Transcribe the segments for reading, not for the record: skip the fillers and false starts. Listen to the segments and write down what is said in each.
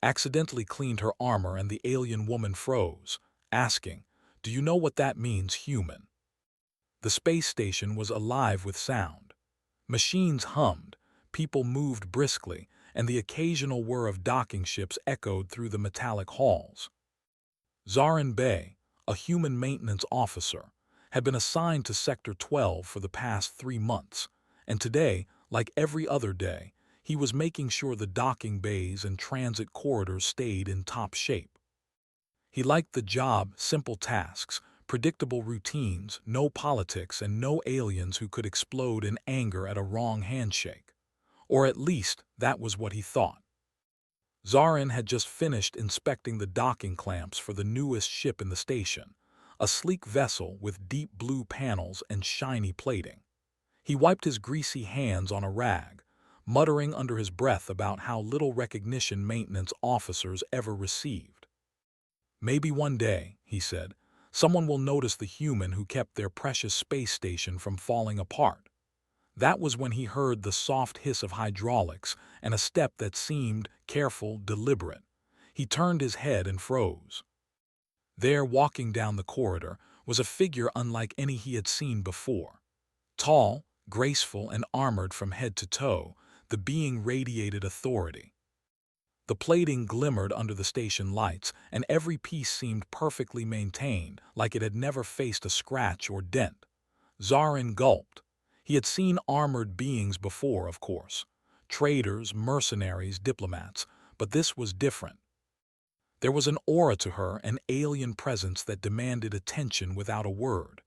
accidentally cleaned her armor, and the alien woman froze, asking, "Do you know what that means, human?" The space station was alive with sound. Machines hummed, people moved briskly, and the occasional whir of docking ships echoed through the metallic halls. Zarin Bey, a human maintenance officer, had been assigned to Sector 12 for the past 3 months, and today, like every other day, he was making sure the docking bays and transit corridors stayed in top shape. He liked the job: simple tasks, predictable routines, no politics, and no aliens who could explode in anger at a wrong handshake. Or at least, that was what he thought. Zarin had just finished inspecting the docking clamps for the newest ship in the station, a sleek vessel with deep blue panels and shiny plating. He wiped his greasy hands on a rag, muttering under his breath about how little recognition maintenance officers ever received. "Maybe one day," he said, "someone will notice the human who kept their precious space station from falling apart." That was when he heard the soft hiss of hydraulics and a step that seemed careful, deliberate. He turned his head and froze. There, walking down the corridor, was a figure unlike any he had seen before. Tall, graceful, and armored from head to toe, the being radiated authority. The plating glimmered under the station lights, and every piece seemed perfectly maintained, like it had never faced a scratch or dent. Zarin gulped. He had seen armored beings before, of course. Traders, mercenaries, diplomats. But this was different. There was an aura to her, an alien presence that demanded attention without a word.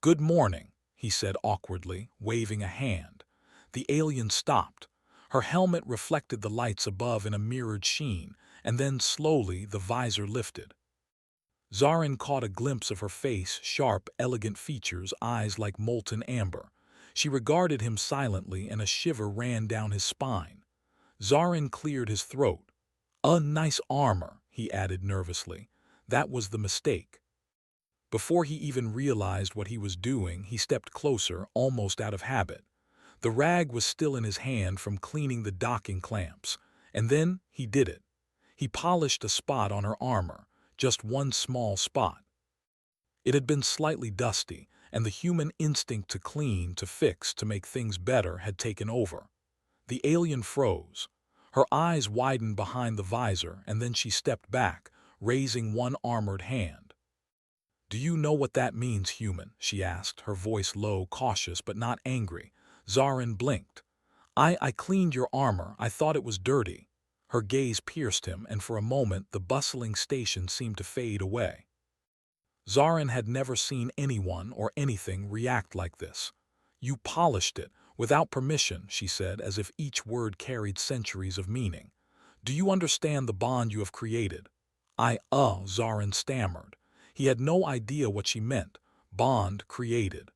"Good morning," he said awkwardly, waving a hand. The alien stopped. Her helmet reflected the lights above in a mirrored sheen, and then slowly the visor lifted. Zarin caught a glimpse of her face, sharp, elegant features, eyes like molten amber. She regarded him silently, and a shiver ran down his spine. Zarin cleared his throat. Nice armor," he added nervously. That was the mistake. Before he even realized what he was doing, he stepped closer, almost out of habit. The rag was still in his hand from cleaning the docking clamps. And then he did it. He polished a spot on her armor, just one small spot. It had been slightly dusty, and the human instinct to clean, to fix, to make things better had taken over. The alien froze. Her eyes widened behind the visor, and then she stepped back, raising one armored hand. "Do you know what that means, human?" she asked, her voice low, cautious, but not angry. Zarin blinked. I cleaned your armor. I thought it was dirty." Her gaze pierced him, and for a moment the bustling station seemed to fade away. Zarin had never seen anyone or anything react like this. "You polished it, without permission," she said, as if each word carried centuries of meaning. "Do you understand the bond you have created?" Zarin stammered. He had no idea what she meant. Bond created.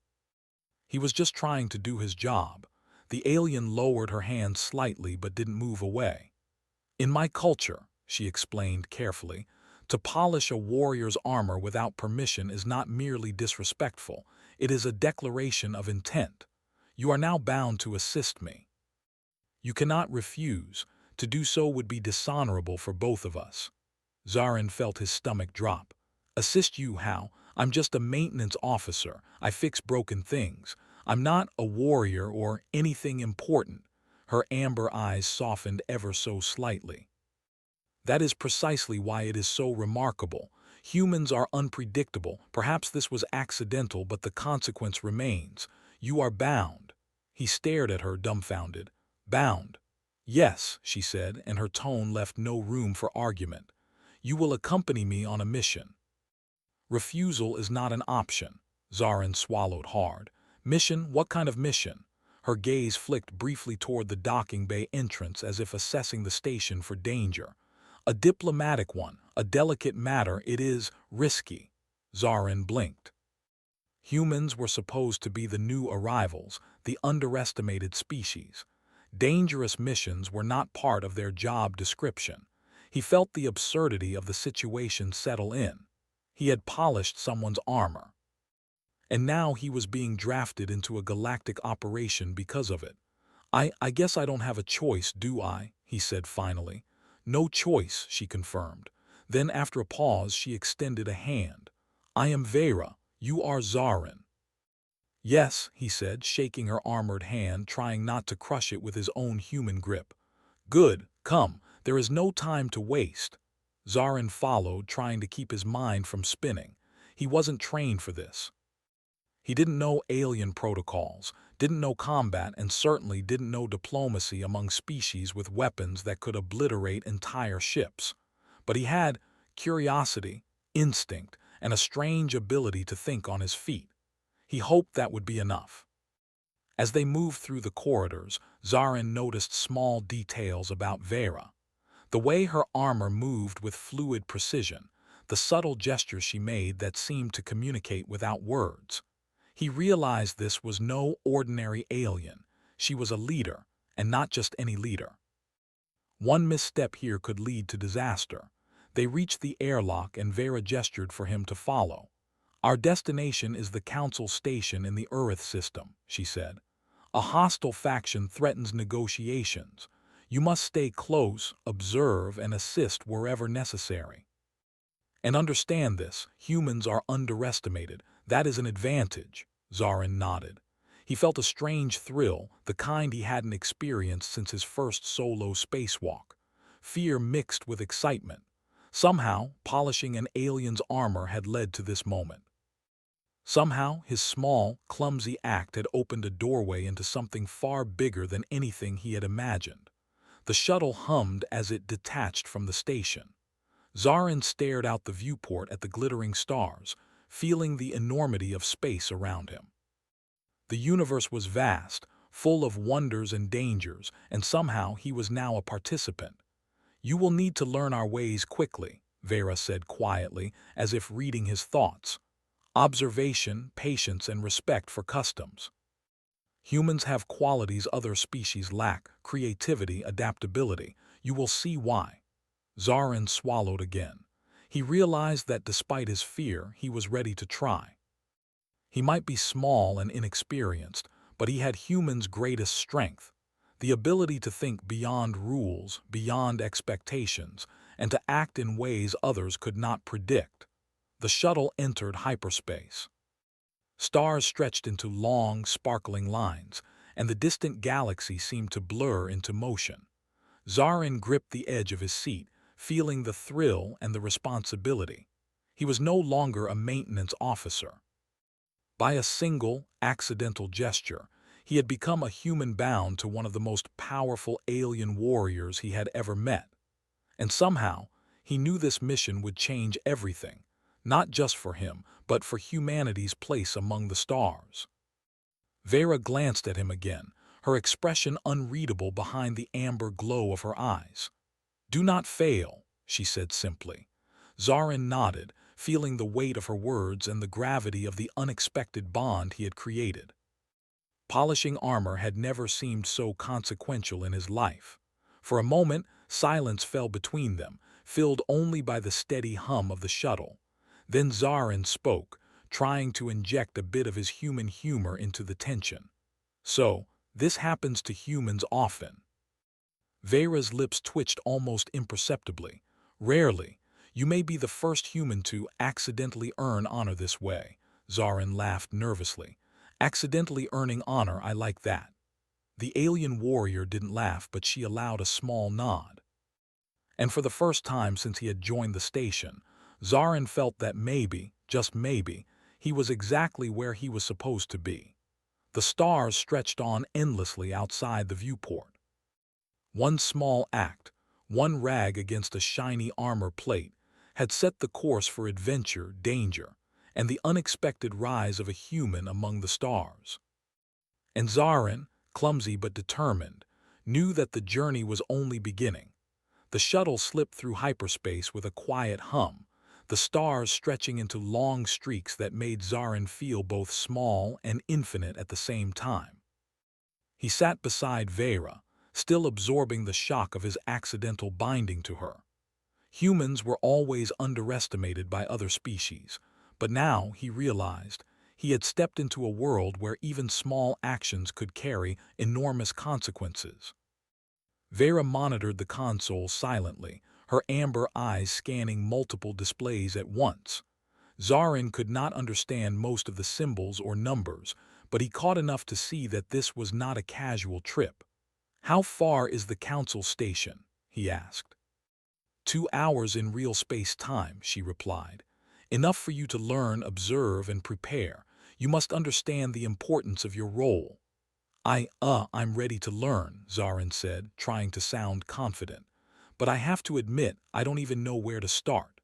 He was just trying to do his job. The alien lowered her hand slightly but didn't move away. "In my culture," she explained carefully, "to polish a warrior's armor without permission is not merely disrespectful, it is a declaration of intent. You are now bound to assist me. You cannot refuse. To do so would be dishonorable for both of us." Zarin felt his stomach drop. "Assist you how? I'm just a maintenance officer. I fix broken things. I'm not a warrior or anything important." Her amber eyes softened ever so slightly. "That is precisely why it is so remarkable. Humans are unpredictable. Perhaps this was accidental, but the consequence remains. You are bound." He stared at her, dumbfounded. "Bound?" "Yes," she said, and her tone left no room for argument. "You will accompany me on a mission." Refusal is not an option. Zarin swallowed hard. "Mission? What kind of mission?" Her gaze flicked briefly toward the docking bay entrance, as if assessing the station for danger. "A diplomatic one, a delicate matter. It is risky." Zarin blinked. Humans were supposed to be the new arrivals, the underestimated species. Dangerous missions were not part of their job description. He felt the absurdity of the situation settle in. He had polished someone's armor. And now he was being drafted into a galactic operation because of it. I guess I don't have a choice, do I?" he said finally. No choice, she confirmed. Then, after a pause, she extended a hand. I am Vera. You are Zarin. Yes, he said, shaking her armored hand, trying not to crush it with his own human grip. Good, come, there is no time to waste. Zarin followed, trying to keep his mind from spinning. He wasn't trained for this. He didn't know alien protocols, didn't know combat, and certainly didn't know diplomacy among species with weapons that could obliterate entire ships. But he had curiosity, instinct, and a strange ability to think on his feet. He hoped that would be enough. As they moved through the corridors, Zarin noticed small details about Vera. The way her armor moved with fluid precision, the subtle gestures she made that seemed to communicate without words. He realized this was no ordinary alien. She was a leader, and not just any leader. One misstep here could lead to disaster. They reached the airlock and Vera gestured for him to follow. Our destination is the Council station in the Earth system, she said. A hostile faction threatens negotiations. You must stay close, observe, and assist wherever necessary. And understand this, humans are underestimated. That is an advantage, Zarin nodded. He felt a strange thrill, the kind he hadn't experienced since his first solo spacewalk. Fear mixed with excitement. Somehow, polishing an alien's armor had led to this moment. Somehow, his small, clumsy act had opened a doorway into something far bigger than anything he had imagined. The shuttle hummed as it detached from the station. Zarin stared out the viewport at the glittering stars, feeling the enormity of space around him. The universe was vast, full of wonders and dangers, and somehow he was now a participant. You will need to learn our ways quickly, Vera said quietly, as if reading his thoughts. Observation, patience, and respect for customs. Humans have qualities other species lack: creativity, adaptability. You will see why. Zarin swallowed again. He realized that despite his fear, he was ready to try. He might be small and inexperienced, but he had humans' greatest strength: the ability to think beyond rules, beyond expectations, and to act in ways others could not predict. The shuttle entered hyperspace. Stars stretched into long, sparkling lines, and the distant galaxy seemed to blur into motion. Zarin gripped the edge of his seat, feeling the thrill and the responsibility. He was no longer a maintenance officer. By a single, accidental gesture, he had become a human bound to one of the most powerful alien warriors he had ever met. And somehow, he knew this mission would change everything, not just for him, but for humanity's place among the stars. Vera glanced at him again, her expression unreadable behind the amber glow of her eyes. Do not fail, she said simply. Zarin nodded, feeling the weight of her words and the gravity of the unexpected bond he had created. Polishing armor had never seemed so consequential in his life. For a moment, silence fell between them, filled only by the steady hum of the shuttle. Then Zarin spoke, trying to inject a bit of his human humor into the tension. So, this happens to humans often. Vera's lips twitched almost imperceptibly. Rarely. You may be the first human to accidentally earn honor this way. Zarin laughed nervously. Accidentally earning honor, I like that. The alien warrior didn't laugh, but she allowed a small nod. And for the first time since he had joined the station, Zarin felt that maybe, just maybe, he was exactly where he was supposed to be. The stars stretched on endlessly outside the viewport. One small act, one rag against a shiny armor plate, had set the course for adventure, danger, and the unexpected rise of a human among the stars. And Zarin, clumsy but determined, knew that the journey was only beginning. The shuttle slipped through hyperspace with a quiet hum, the stars stretching into long streaks that made Zarin feel both small and infinite at the same time. He sat beside Vera, still absorbing the shock of his accidental binding to her. Humans were always underestimated by other species, but now, he realized, he had stepped into a world where even small actions could carry enormous consequences. Vera monitored the console silently, her amber eyes scanning multiple displays at once. Zarin could not understand most of the symbols or numbers, but he caught enough to see that this was not a casual trip. "How far is the council station?" he asked. 2 hours in real space-time, she replied. "Enough for you to learn, observe, and prepare. You must understand the importance of your role." I'm ready to learn," Zarin said, trying to sound confident. "But I have to admit, I don't even know where to start."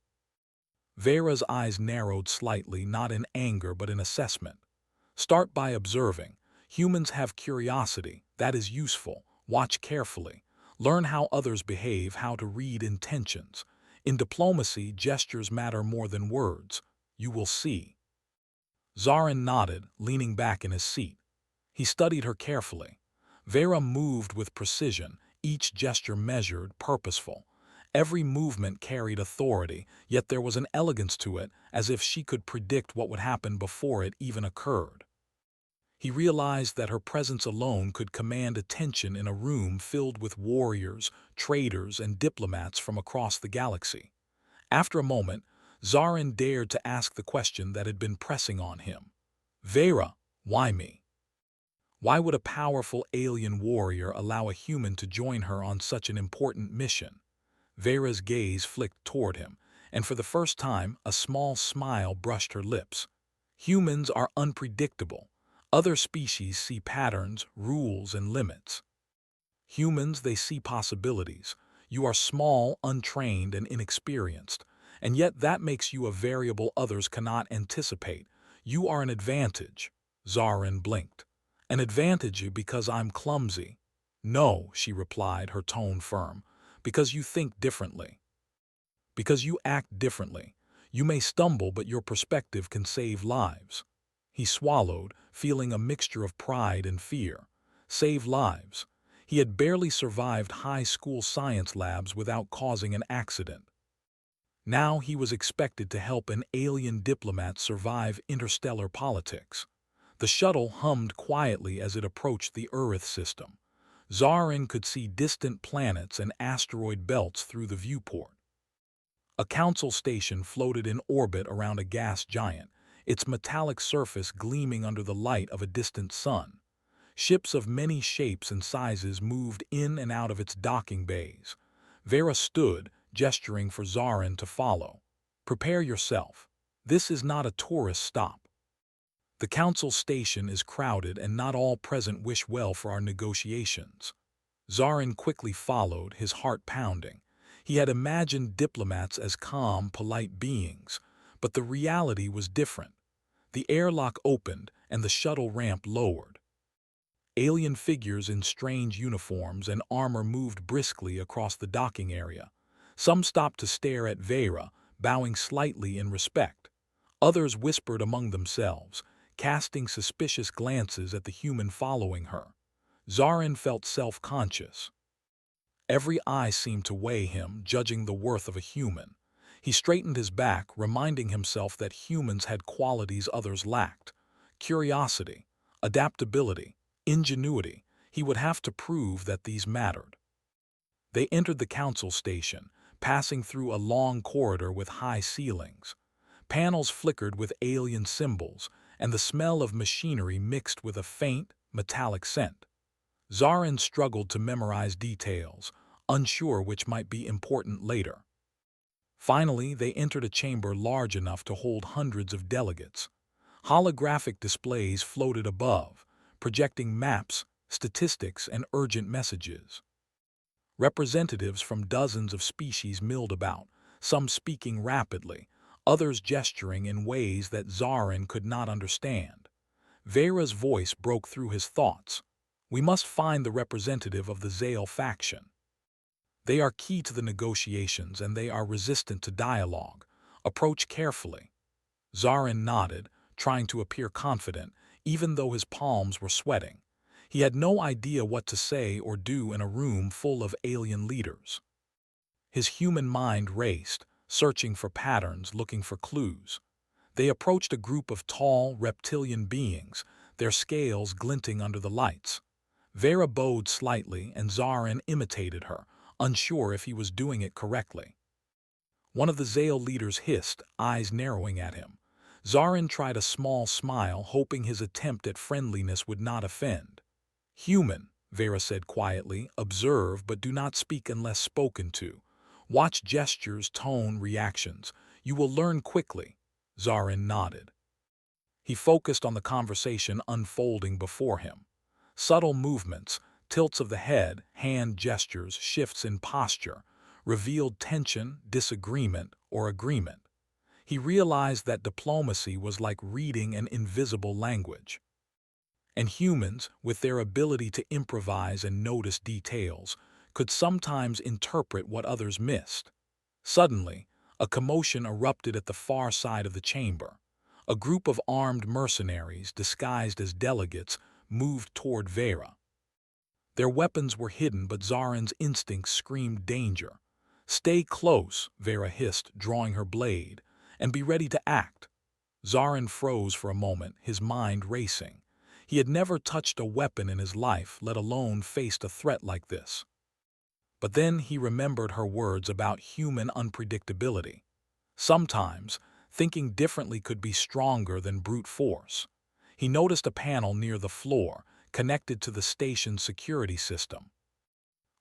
Vera's eyes narrowed slightly, not in anger but in assessment. "Start by observing. Humans have curiosity. That is useful. Watch carefully. Learn how others behave, how to read intentions. In diplomacy, gestures matter more than words. You will see." Zarin nodded, leaning back in his seat. He studied her carefully. Vera moved with precision, each gesture measured, purposeful. Every movement carried authority, yet there was an elegance to it, as if she could predict what would happen before it even occurred. He realized that her presence alone could command attention in a room filled with warriors, traders, and diplomats from across the galaxy. After a moment, Zarin dared to ask the question that had been pressing on him. "Vera, why me? Why would a powerful alien warrior allow a human to join her on such an important mission?" Vera's gaze flicked toward him, and for the first time a small smile brushed her lips. "Humans are unpredictable. Other species see patterns, rules, and limits. Humans, they see possibilities. You are small, untrained, and inexperienced, and yet that makes you a variable others cannot anticipate. You are an advantage." Zarin blinked. "An advantage because I'm clumsy." "No," she replied, her tone firm. "Because you think differently. Because you act differently. You may stumble, but your perspective can save lives." He swallowed, feeling a mixture of pride and fear. Save lives. He had barely survived high school science labs without causing an accident. Now he was expected to help an alien diplomat survive interstellar politics. The shuttle hummed quietly as it approached the Earth system. Zarin could see distant planets and asteroid belts through the viewport. A council station floated in orbit around a gas giant, its metallic surface gleaming under the light of a distant sun. Ships of many shapes and sizes moved in and out of its docking bays. Vera stood, gesturing for Zarin to follow. "Prepare yourself. This is not a tourist stop. The council station is crowded and not all present wish well for our negotiations." Zarin quickly followed, his heart pounding. He had imagined diplomats as calm, polite beings, but the reality was different. The airlock opened and the shuttle ramp lowered. Alien figures in strange uniforms and armor moved briskly across the docking area. Some stopped to stare at Vera, bowing slightly in respect. Others whispered among themselves, casting suspicious glances at the human following her. Zarin felt self-conscious. Every eye seemed to weigh him, judging the worth of a human. He straightened his back, reminding himself that humans had qualities others lacked: curiosity, adaptability, ingenuity. He would have to prove that these mattered. They entered the council station, passing through a long corridor with high ceilings. Panels flickered with alien symbols, and the smell of machinery mixed with a faint, metallic scent. Zarin struggled to memorize details, unsure which might be important later. Finally, they entered a chamber large enough to hold hundreds of delegates. Holographic displays floated above, projecting maps, statistics, and urgent messages. Representatives from dozens of species milled about, some speaking rapidly, others gesturing in ways that Zarin could not understand. Vera's voice broke through his thoughts. "We must find the representative of the Zale faction. They are key to the negotiations and they are resistant to dialogue. Approach carefully." Zarin nodded, trying to appear confident, even though his palms were sweating. He had no idea what to say or do in a room full of alien leaders. His human mind raced, searching for patterns, looking for clues. They approached a group of tall, reptilian beings, their scales glinting under the lights. Vera bowed slightly and Zarin imitated her, unsure if he was doing it correctly. One of the Zale leaders hissed, eyes narrowing at him. Zarin tried a small smile, hoping his attempt at friendliness would not offend. "Human," Vera said quietly, "observe but do not speak unless spoken to. Watch gestures, tone, reactions. You will learn quickly." Zarin nodded. He focused on the conversation unfolding before him. Subtle movements, tilts of the head, hand gestures, shifts in posture, revealed tension, disagreement, or agreement. He realized that diplomacy was like reading an invisible language. And humans, with their ability to improvise and notice details, could sometimes interpret what others missed. Suddenly, a commotion erupted at the far side of the chamber. A group of armed mercenaries, disguised as delegates, moved toward Vera. Their weapons were hidden, but Zarin's instincts screamed danger. "Stay close," Vera hissed, drawing her blade, "and be ready to act." Zarin froze for a moment, his mind racing. He had never touched a weapon in his life, let alone faced a threat like this. But then he remembered her words about human unpredictability. Sometimes, thinking differently could be stronger than brute force. He noticed a panel near the floor, connected to the station's security system.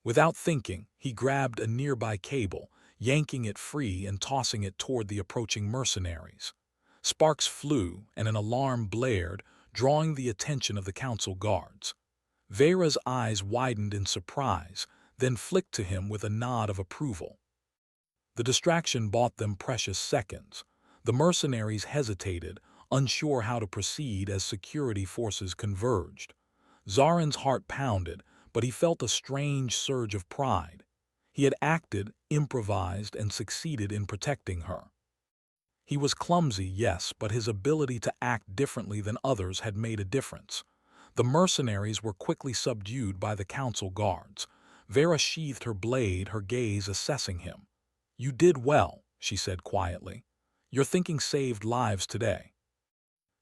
Without thinking, he grabbed a nearby cable, yanking it free and tossing it toward the approaching mercenaries. Sparks flew, and an alarm blared, drawing the attention of the council guards. Vera's eyes widened in surprise, then flicked to him with a nod of approval. The distraction bought them precious seconds. The mercenaries hesitated, unsure how to proceed as security forces converged. Zarin's heart pounded, but he felt a strange surge of pride. He had acted, improvised, and succeeded in protecting her. He was clumsy, yes, but his ability to act differently than others had made a difference. The mercenaries were quickly subdued by the council guards. Vera sheathed her blade, her gaze assessing him. "You did well," she said quietly. "Your thinking saved lives today.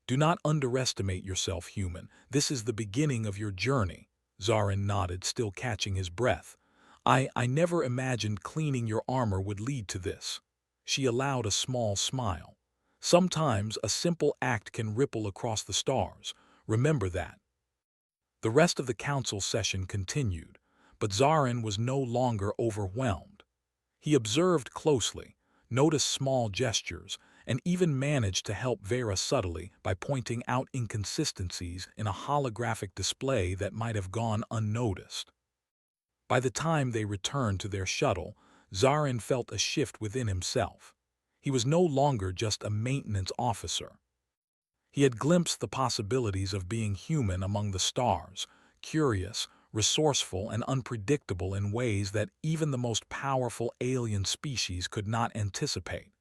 Do not underestimate yourself, human. This is the beginning of your journey." Zarin nodded, still catching his breath. I never imagined cleaning your armor would lead to this." She allowed a small smile. "Sometimes a simple act can ripple across the stars. Remember that." The rest of the council session continued, but Zarin was no longer overwhelmed. He observed closely, noticed small gestures, and even managed to help Vera subtly by pointing out inconsistencies in a holographic display that might have gone unnoticed. By the time they returned to their shuttle, Zarin felt a shift within himself. He was no longer just a maintenance officer. He had glimpsed the possibilities of being human among the stars, curious, resourceful, and unpredictable in ways that even the most powerful alien species could not anticipate.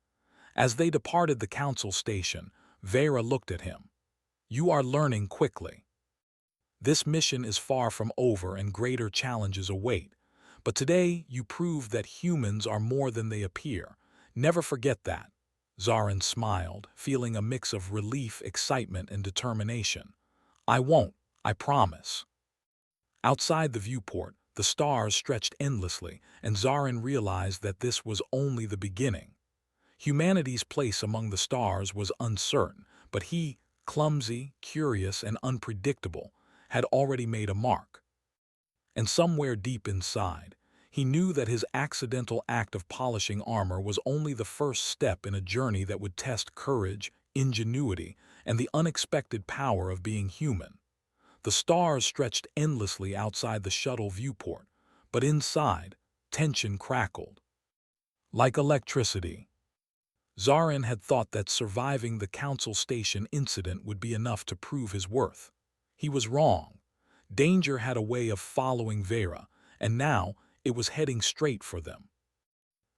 As they departed the council station, Vera looked at him. "You are learning quickly. This mission is far from over and greater challenges await. But today you proved that humans are more than they appear. Never forget that." Zarin smiled, feeling a mix of relief, excitement, and determination. "I won't, I promise." Outside the viewport, the stars stretched endlessly, and Zarin realized that this was only the beginning. Humanity's place among the stars was uncertain, but he, clumsy, curious, and unpredictable, had already made a mark. And somewhere deep inside, he knew that his accidental act of polishing armor was only the first step in a journey that would test courage, ingenuity, and the unexpected power of being human. The stars stretched endlessly outside the shuttle viewport, but inside, tension crackled. Like electricity. Zarin had thought that surviving the council station incident would be enough to prove his worth. He was wrong. Danger had a way of following Vera, and now it was heading straight for them.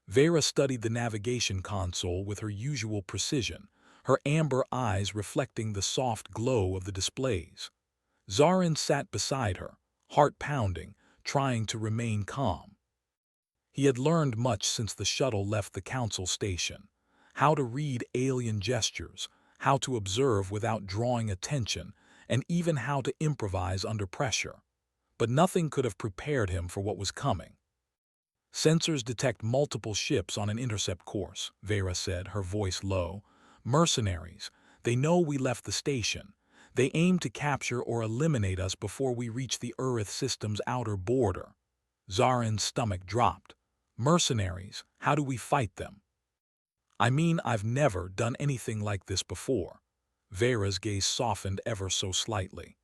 Vera studied the navigation console with her usual precision, her amber eyes reflecting the soft glow of the displays. Zarin sat beside her, heart pounding, trying to remain calm. He had learned much since the shuttle left the council station. How to read alien gestures, how to observe without drawing attention, and even how to improvise under pressure. But nothing could have prepared him for what was coming. "Sensors detect multiple ships on an intercept course," Vera said, her voice low. "Mercenaries. They know we left the station. They aim to capture or eliminate us before we reach the Earth system's outer border." Zarin's stomach dropped. "Mercenaries, how do we fight them?" "I mean, I've never done anything like this before." Vera's gaze softened ever so slightly.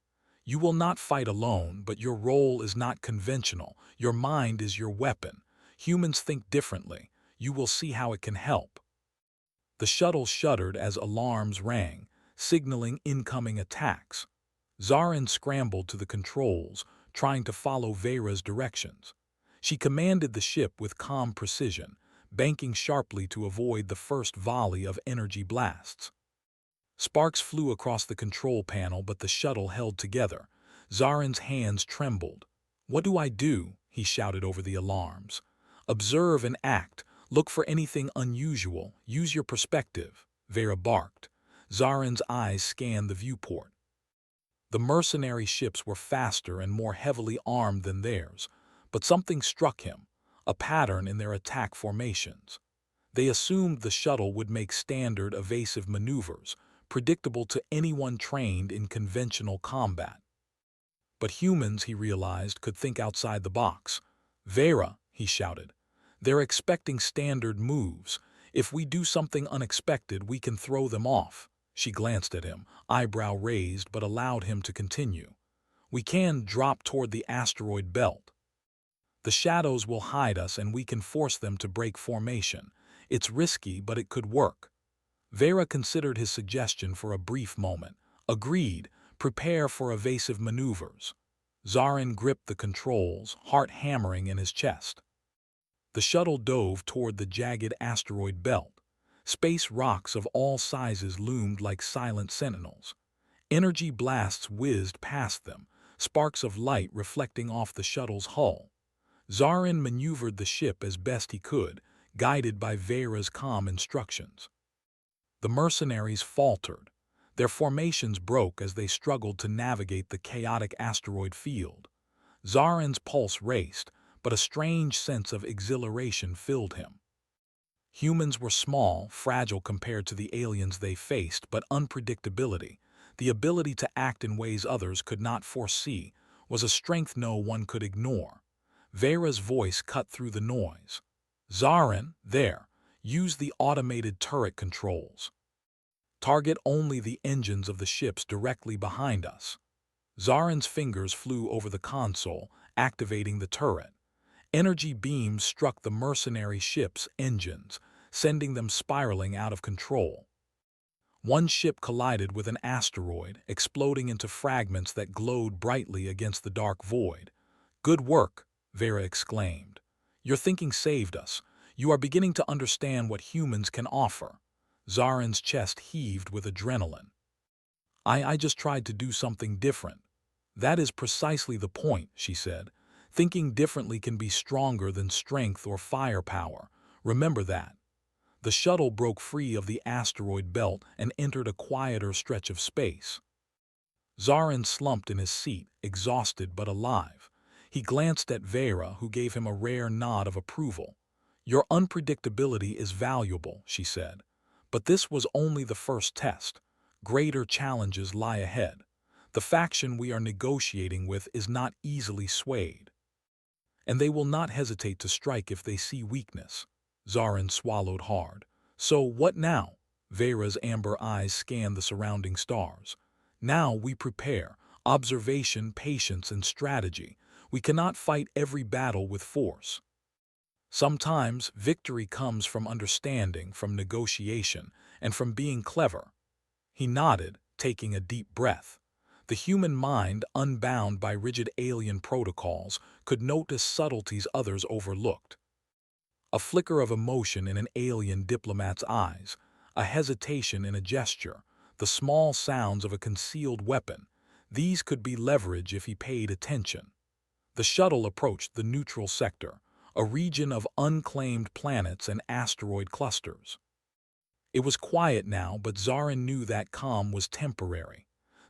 "You will not fight alone, but your role is not conventional. Your mind is your weapon. Humans think differently. You will see how it can help." The shuttle shuddered as alarms rang, signaling incoming attacks. Zarin scrambled to the controls, trying to follow Vera's directions. She commanded the ship with calm precision, banking sharply to avoid the first volley of energy blasts. Sparks flew across the control panel, but the shuttle held together. Zarin's hands trembled. "What do I do?" he shouted over the alarms. "Observe and act. Look for anything unusual. Use your perspective," Vera barked. Zarin's eyes scanned the viewport. The mercenary ships were faster and more heavily armed than theirs, but something struck him, a pattern in their attack formations. They assumed the shuttle would make standard evasive maneuvers, predictable to anyone trained in conventional combat. But humans, he realized, could think outside the box. "Vera," he shouted, "they're expecting standard moves. If we do something unexpected, we can throw them off." She glanced at him, eyebrow raised, but allowed him to continue. "We can drop toward the asteroid belt. The shadows will hide us and we can force them to break formation. It's risky, but it could work." Vera considered his suggestion for a brief moment. "Agreed. Prepare for evasive maneuvers." Zarin gripped the controls, heart hammering in his chest. The shuttle dove toward the jagged asteroid belt. Space rocks of all sizes loomed like silent sentinels. Energy blasts whizzed past them, sparks of light reflecting off the shuttle's hull. Zarin maneuvered the ship as best he could, guided by Vera's calm instructions. The mercenaries faltered. Their formations broke as they struggled to navigate the chaotic asteroid field. Zarin's pulse raced, but a strange sense of exhilaration filled him. Humans were small, fragile compared to the aliens they faced, but unpredictability, the ability to act in ways others could not foresee, was a strength no one could ignore. Vera's voice cut through the noise. "Zarin, there. Use the automated turret controls. Target only the engines of the ships directly behind us." Zarin's fingers flew over the console, activating the turret. Energy beams struck the mercenary ship's engines, sending them spiraling out of control. One ship collided with an asteroid, exploding into fragments that glowed brightly against the dark void. "Good work," Vera exclaimed. "Your thinking saved us. You are beginning to understand what humans can offer." Zarin's chest heaved with adrenaline. I just tried to do something different." "That is precisely the point," she said. "Thinking differently can be stronger than strength or firepower. Remember that." The shuttle broke free of the asteroid belt and entered a quieter stretch of space. Zarin slumped in his seat, exhausted but alive. He glanced at Vera, who gave him a rare nod of approval. "Your unpredictability is valuable," she said. "But this was only the first test. Greater challenges lie ahead. The faction we are negotiating with is not easily swayed. And they will not hesitate to strike if they see weakness." Zarin swallowed hard. "So what now?" Vera's amber eyes scanned the surrounding stars. "Now we prepare. Observation, patience, and strategy. We cannot fight every battle with force. Sometimes victory comes from understanding, from negotiation, and from being clever." He nodded, taking a deep breath. The human mind, unbound by rigid alien protocols, could notice subtleties others overlooked. A flicker of emotion in an alien diplomat's eyes, a hesitation in a gesture, the small sounds of a concealed weapon. These could be leverage if he paid attention. The shuttle approached the neutral sector, a region of unclaimed planets and asteroid clusters. It was quiet now, but Zarin knew that calm was temporary.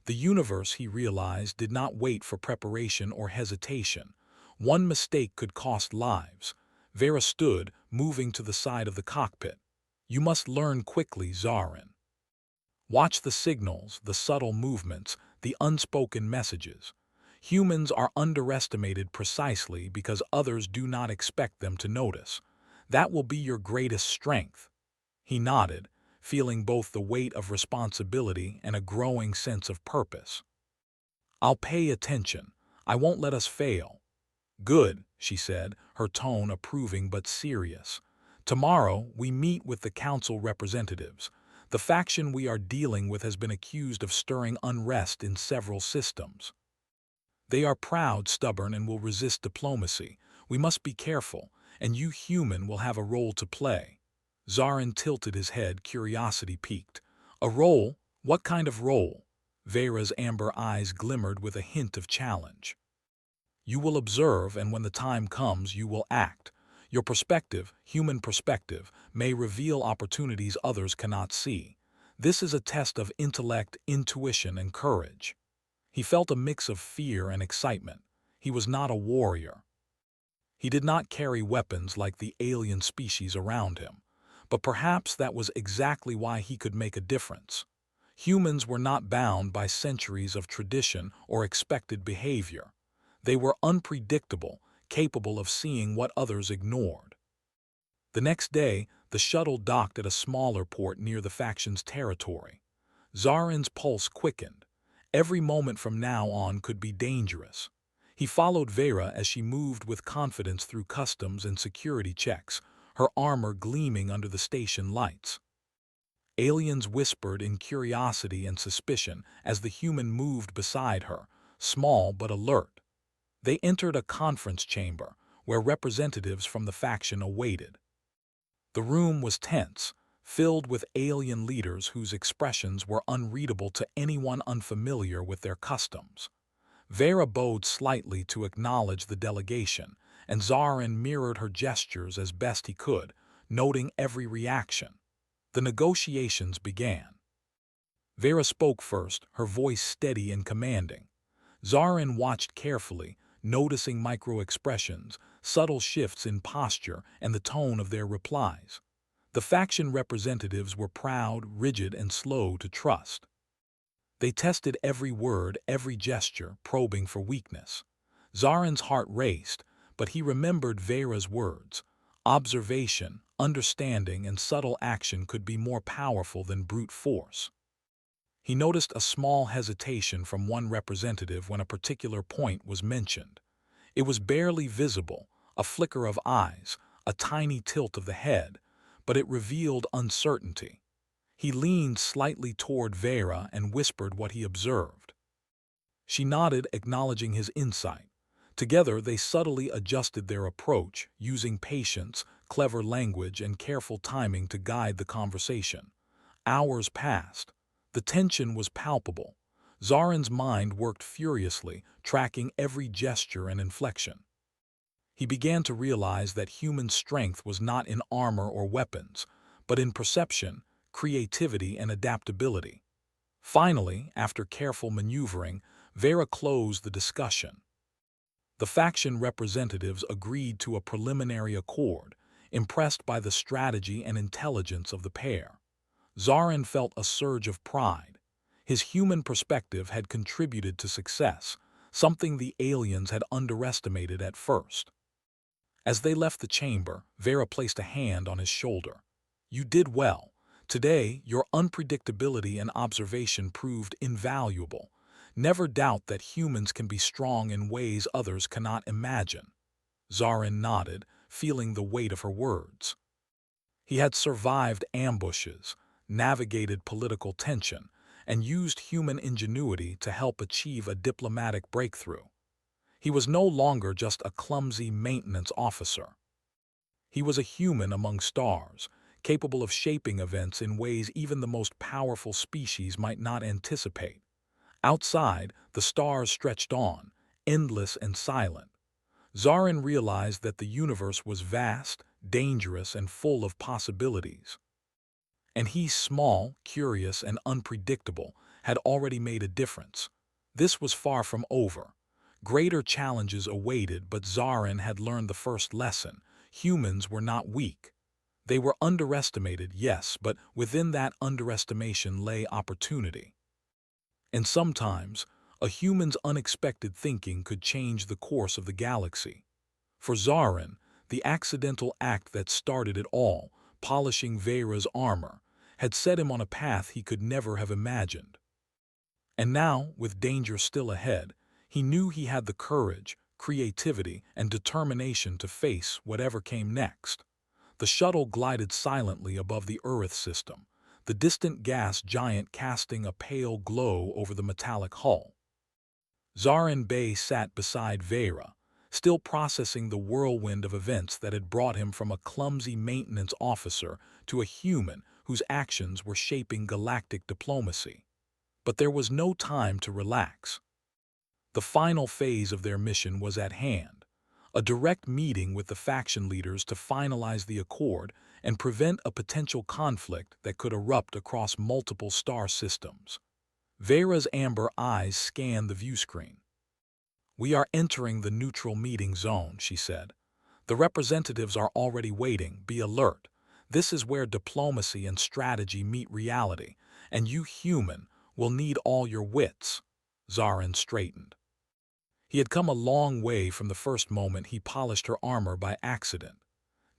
The universe, he realized, did not wait for preparation or hesitation. One mistake could cost lives. Vera stood, moving to the side of the cockpit. You must learn quickly, Zarin. Watch the signals, the subtle movements, the unspoken messages. Humans are underestimated precisely because others do not expect them to notice. That will be your greatest strength. He nodded, feeling both the weight of responsibility and a growing sense of purpose. I'll pay attention. I won't let us fail. Good, she said, her tone approving but serious. Tomorrow, we meet with the council representatives. The faction we are dealing with has been accused of stirring unrest in several systems. They are proud, stubborn, and will resist diplomacy. We must be careful, and you human will have a role to play. Zarin tilted his head, curiosity piqued. A role? What kind of role? Vera's amber eyes glimmered with a hint of challenge. You will observe, and when the time comes, you will act. Your perspective, human perspective, may reveal opportunities others cannot see. This is a test of intellect, intuition, and courage. He felt a mix of fear and excitement. He was not a warrior. He did not carry weapons like the alien species around him. But perhaps that was exactly why he could make a difference. Humans were not bound by centuries of tradition or expected behavior. They were unpredictable, capable of seeing what others ignored. The next day, the shuttle docked at a smaller port near the faction's territory. Zarin's pulse quickened. Every moment from now on could be dangerous. He followed Vera as she moved with confidence through customs and security checks, her armor gleaming under the station lights. Aliens whispered in curiosity and suspicion as the human moved beside her, small but alert. They entered a conference chamber, where representatives from the faction awaited. The room was tense, filled with alien leaders whose expressions were unreadable to anyone unfamiliar with their customs. Vera bowed slightly to acknowledge the delegation, and Zarin mirrored her gestures as best he could, noting every reaction. The negotiations began. Vera spoke first, her voice steady and commanding. Zarin watched carefully, noticing micro-expressions, subtle shifts in posture, and the tone of their replies. The faction representatives were proud, rigid, and slow to trust. They tested every word, every gesture, probing for weakness. Zarin's heart raced, but he remembered Vera's words. Observation, understanding, and subtle action could be more powerful than brute force. He noticed a small hesitation from one representative when a particular point was mentioned. It was barely visible, a flicker of eyes, a tiny tilt of the head, but it revealed uncertainty. He leaned slightly toward Vera and whispered what he observed. She nodded, acknowledging his insight. Together, they subtly adjusted their approach, using patience, clever language, and careful timing to guide the conversation. Hours passed. The tension was palpable. Zarin's mind worked furiously, tracking every gesture and inflection. He began to realize that human strength was not in armor or weapons, but in perception, creativity, and adaptability. Finally, after careful maneuvering, Vera closed the discussion. The faction representatives agreed to a preliminary accord, impressed by the strategy and intelligence of the pair. Zarin felt a surge of pride. His human perspective had contributed to success, something the aliens had underestimated at first. As they left the chamber, Vera placed a hand on his shoulder. You did well. Today, your unpredictability and observation proved invaluable. Never doubt that humans can be strong in ways others cannot imagine. Zarin nodded, feeling the weight of her words. He had survived ambushes, navigated political tension, and used human ingenuity to help achieve a diplomatic breakthrough. He was no longer just a clumsy maintenance officer. He was a human among stars, capable of shaping events in ways even the most powerful species might not anticipate. Outside, the stars stretched on, endless and silent. Zarin realized that the universe was vast, dangerous, and full of possibilities. And he, small, curious, and unpredictable, had already made a difference. This was far from over. Greater challenges awaited, but Zarin had learned the first lesson. Humans were not weak. They were underestimated, yes, but within that underestimation lay opportunity. And sometimes, a human's unexpected thinking could change the course of the galaxy. For Zarin, the accidental act that started it all, polishing Veyra's armor, had set him on a path he could never have imagined. And now, with danger still ahead, he knew he had the courage, creativity, and determination to face whatever came next. The shuttle glided silently above the Earth system, the distant gas giant casting a pale glow over the metallic hull. Zarin Bey sat beside Veyra, still processing the whirlwind of events that had brought him from a clumsy maintenance officer to a human whose actions were shaping galactic diplomacy. But there was no time to relax. The final phase of their mission was at hand, a direct meeting with the faction leaders to finalize the accord and prevent a potential conflict that could erupt across multiple star systems. Veyra's amber eyes scanned the viewscreen. "We are entering the neutral meeting zone," she said. "The representatives are already waiting. Be alert. This is where diplomacy and strategy meet reality, and you human will need all your wits." Zarin straightened. He had come a long way from the first moment he polished her armor by accident.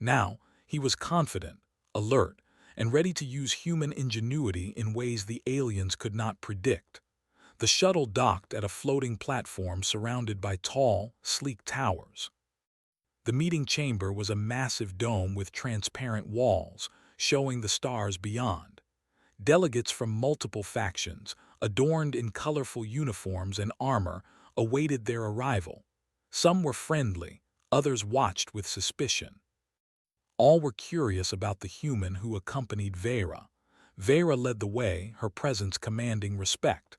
Now, he was confident, alert, and ready to use human ingenuity in ways the aliens could not predict. The shuttle docked at a floating platform surrounded by tall, sleek towers. The meeting chamber was a massive dome with transparent walls, showing the stars beyond. Delegates from multiple factions, adorned in colorful uniforms and armor, awaited their arrival. Some were friendly, others watched with suspicion. All were curious about the human who accompanied Veyra. Veyra led the way, her presence commanding respect.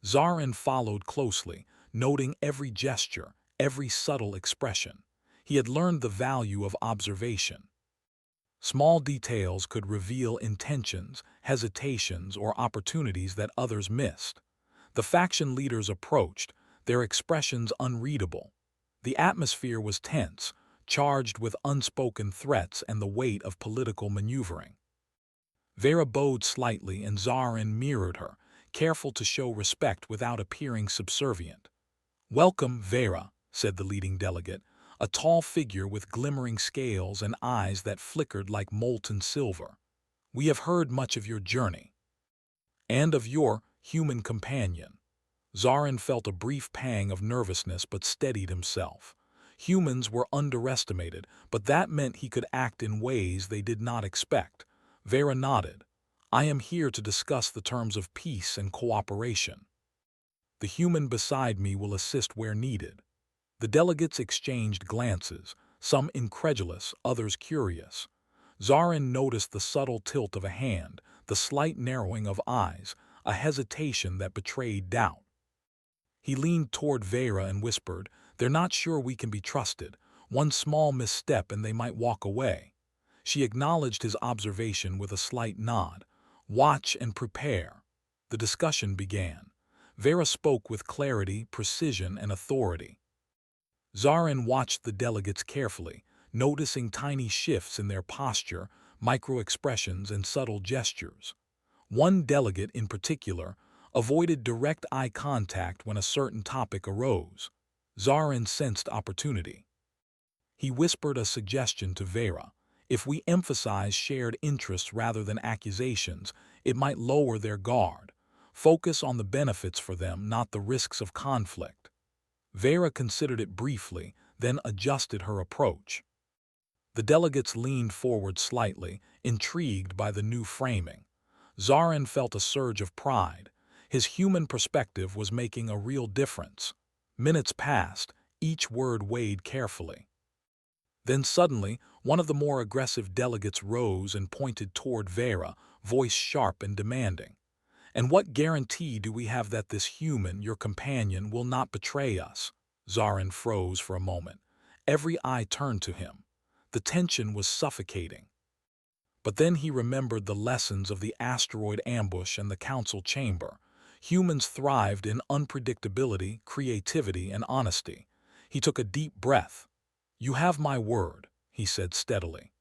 Zarin followed closely, noting every gesture, every subtle expression. He had learned the value of observation. Small details could reveal intentions, hesitations, or opportunities that others missed. The faction leaders approached, their expressions unreadable. The atmosphere was tense, charged with unspoken threats and the weight of political maneuvering. Veyra bowed slightly and Zarin mirrored her, careful to show respect without appearing subservient. "Welcome, Veyra," said the leading delegate, a tall figure with glimmering scales and eyes that flickered like molten silver. "We have heard much of your journey, and of your human companion." Zarin felt a brief pang of nervousness but steadied himself. Humans were underestimated, but that meant he could act in ways they did not expect. Veyra nodded. "I am here to discuss the terms of peace and cooperation. The human beside me will assist where needed." The delegates exchanged glances, some incredulous, others curious. Zarin noticed the subtle tilt of a hand, the slight narrowing of eyes, a hesitation that betrayed doubt. He leaned toward Veyra and whispered, "They're not sure we can be trusted. One small misstep and they might walk away." She acknowledged his observation with a slight nod. "Watch and prepare." The discussion began. Veyra spoke with clarity, precision, and authority. Zarin watched the delegates carefully, noticing tiny shifts in their posture, micro-expressions, and subtle gestures. One delegate in particular avoided direct eye contact when a certain topic arose. Zarin sensed opportunity. He whispered a suggestion to Veyra. "If we emphasize shared interests rather than accusations, it might lower their guard. Focus on the benefits for them, not the risks of conflict." Veyra considered it briefly, then adjusted her approach. The delegates leaned forward slightly, intrigued by the new framing. Zarin felt a surge of pride. His human perspective was making a real difference. Minutes passed, each word weighed carefully. Then suddenly, one of the more aggressive delegates rose and pointed toward Veyra, voice sharp and demanding. "And what guarantee do we have that this human, your companion, will not betray us?" Zarin froze for a moment. Every eye turned to him. The tension was suffocating. But then he remembered the lessons of the asteroid ambush and the council chamber. Humans thrived in unpredictability, creativity, and honesty. He took a deep breath. "You have my word," he said steadily.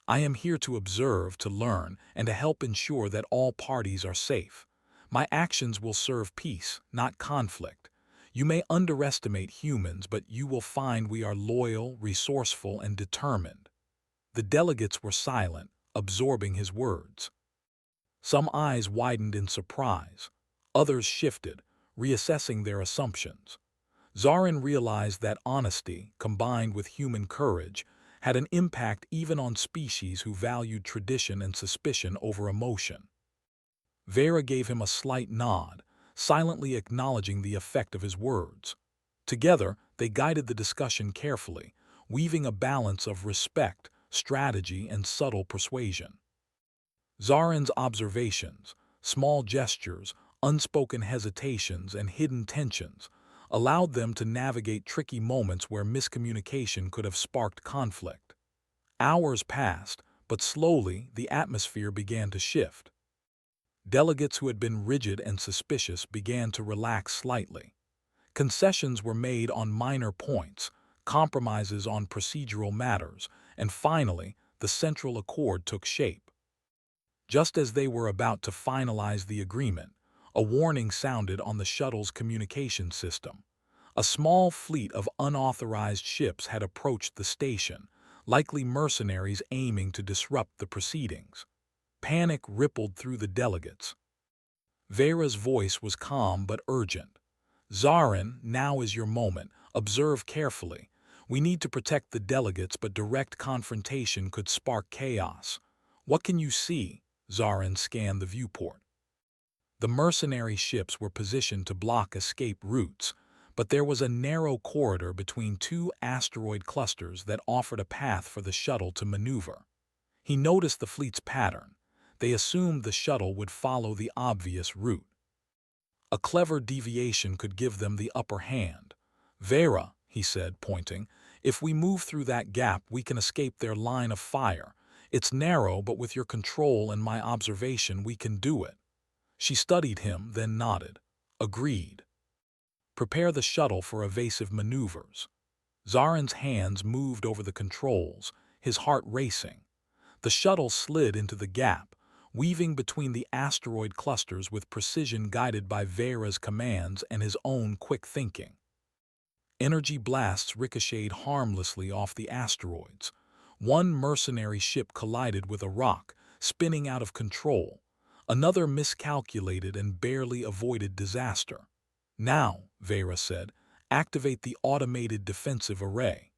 "I am here to observe, to learn, and to help ensure that all parties are safe. My actions will serve peace, not conflict. You may underestimate humans, but you will find we are loyal, resourceful, and determined." The delegates were silent, absorbing his words. Some eyes widened in surprise. Others shifted, reassessing their assumptions. Zarin realized that honesty, combined with human courage, had an impact even on species who valued tradition and suspicion over emotion. Vera gave him a slight nod, silently acknowledging the effect of his words. Together, they guided the discussion carefully, weaving a balance of respect, strategy, and subtle persuasion. Zarin's observations, small gestures, unspoken hesitations, and hidden tensions allowed them to navigate tricky moments where miscommunication could have sparked conflict. Hours passed, but slowly the atmosphere began to shift. Delegates who had been rigid and suspicious began to relax slightly. Concessions were made on minor points, compromises on procedural matters, and finally, the central accord took shape. Just as they were about to finalize the agreement, a warning sounded on the shuttle's communication system. A small fleet of unauthorized ships had approached the station, likely mercenaries aiming to disrupt the proceedings. Panic rippled through the delegates. Vera's voice was calm but urgent. "Zarin, now is your moment. Observe carefully. We need to protect the delegates, but direct confrontation could spark chaos. What can you see?" Zarin scanned the viewport. The mercenary ships were positioned to block escape routes, but there was a narrow corridor between two asteroid clusters that offered a path for the shuttle to maneuver. He noticed the fleet's pattern. They assumed the shuttle would follow the obvious route. A clever deviation could give them the upper hand. "Vera," he said, pointing, "if we move through that gap, we can escape their line of fire. It's narrow, but with your control and my observation, we can do it." She studied him, then nodded. "Agreed. Prepare the shuttle for evasive maneuvers." Zarin's hands moved over the controls, his heart racing. The shuttle slid into the gap, weaving between the asteroid clusters with precision guided by Vera's commands and his own quick thinking. Energy blasts ricocheted harmlessly off the asteroids. One mercenary ship collided with a rock, spinning out of control. Another miscalculated and barely avoided disaster. "Now," Vera said, "activate the automated defensive array."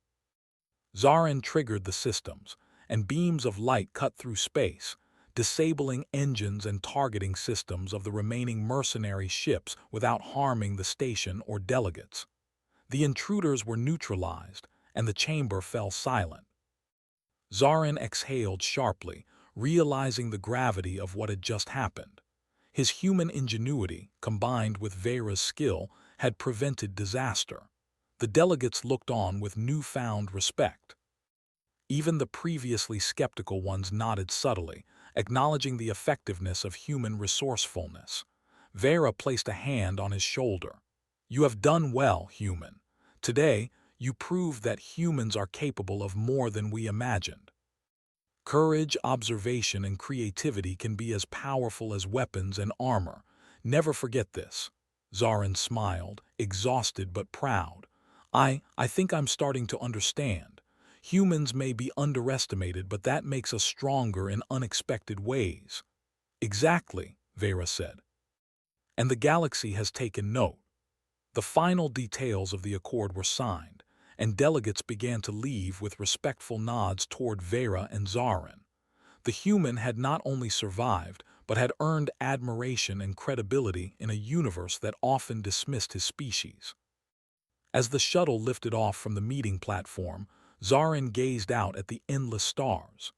Zarin triggered the systems, and beams of light cut through space, disabling engines and targeting systems of the remaining mercenary ships without harming the station or delegates. The intruders were neutralized, and the chamber fell silent. Zarin exhaled sharply, realizing the gravity of what had just happened. His human ingenuity, combined with Vera's skill, had prevented disaster. The delegates looked on with newfound respect. Even the previously skeptical ones nodded subtly, acknowledging the effectiveness of human resourcefulness. Vera placed a hand on his shoulder. "You have done well, human. Today, you proved that humans are capable of more than we imagined. Courage, observation, and creativity can be as powerful as weapons and armor. Never forget this." Zarin smiled, exhausted but proud. I think I'm starting to understand. Humans may be underestimated, but that makes us stronger in unexpected ways." "Exactly," Vera said. "And the galaxy has taken note." The final details of the accord were signed, and delegates began to leave with respectful nods toward Vera and Zarin. The human had not only survived, but had earned admiration and credibility in a universe that often dismissed his species. As the shuttle lifted off from the meeting platform, Zarin gazed out at the endless stars.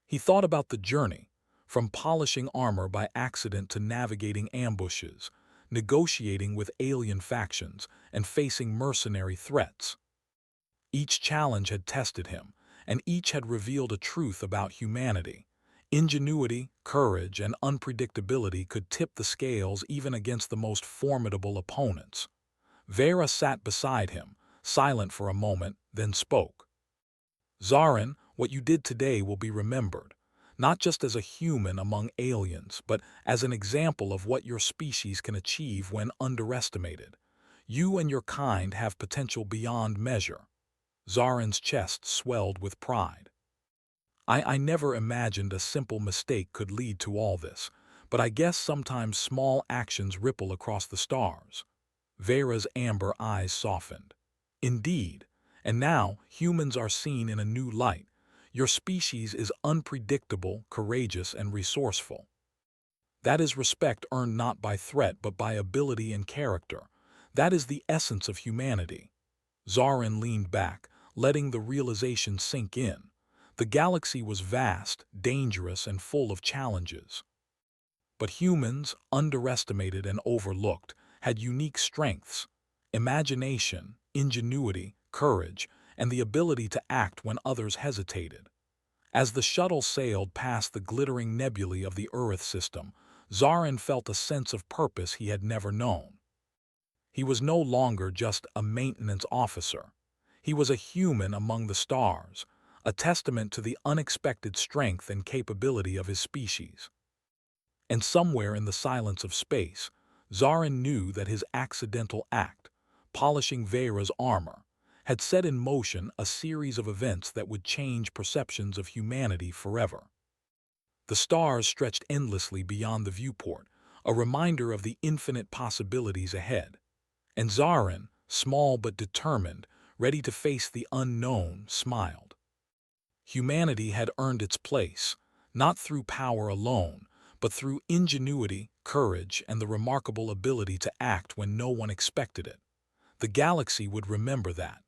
He thought about the journey, from polishing armor by accident to navigating ambushes, negotiating with alien factions, and facing mercenary threats. Each challenge had tested him, and each had revealed a truth about humanity. Ingenuity, courage, and unpredictability could tip the scales even against the most formidable opponents. Vera sat beside him, silent for a moment, then spoke. Zarin, what you did today will be remembered, not just as a human among aliens, but as an example of what your species can achieve when underestimated. You and your kind have potential beyond measure. Zarin's chest swelled with pride. I never imagined a simple mistake could lead to all this, but I guess sometimes small actions ripple across the stars. Vera's amber eyes softened. Indeed, and now humans are seen in a new light. Your species is unpredictable, courageous, and resourceful. That is respect earned not by threat but by ability and character. That is the essence of humanity. Zarin leaned back, letting the realization sink in. The galaxy was vast, dangerous, and full of challenges. But humans, underestimated and overlooked, had unique strengths: imagination, ingenuity, courage, and the ability to act when others hesitated. As the shuttle sailed past the glittering nebulae of the Earth system, Zarin felt a sense of purpose he had never known. He was no longer just a maintenance officer. He was a human among the stars, a testament to the unexpected strength and capability of his species. And somewhere in the silence of space, Zarin knew that his accidental act, polishing Vera's armor, had set in motion a series of events that would change perceptions of humanity forever. The stars stretched endlessly beyond the viewport, a reminder of the infinite possibilities ahead. And Zarin, small but determined, ready to face the unknown, smiled. Humanity had earned its place, not through power alone, but through ingenuity, courage, and the remarkable ability to act when no one expected it. The galaxy would remember that,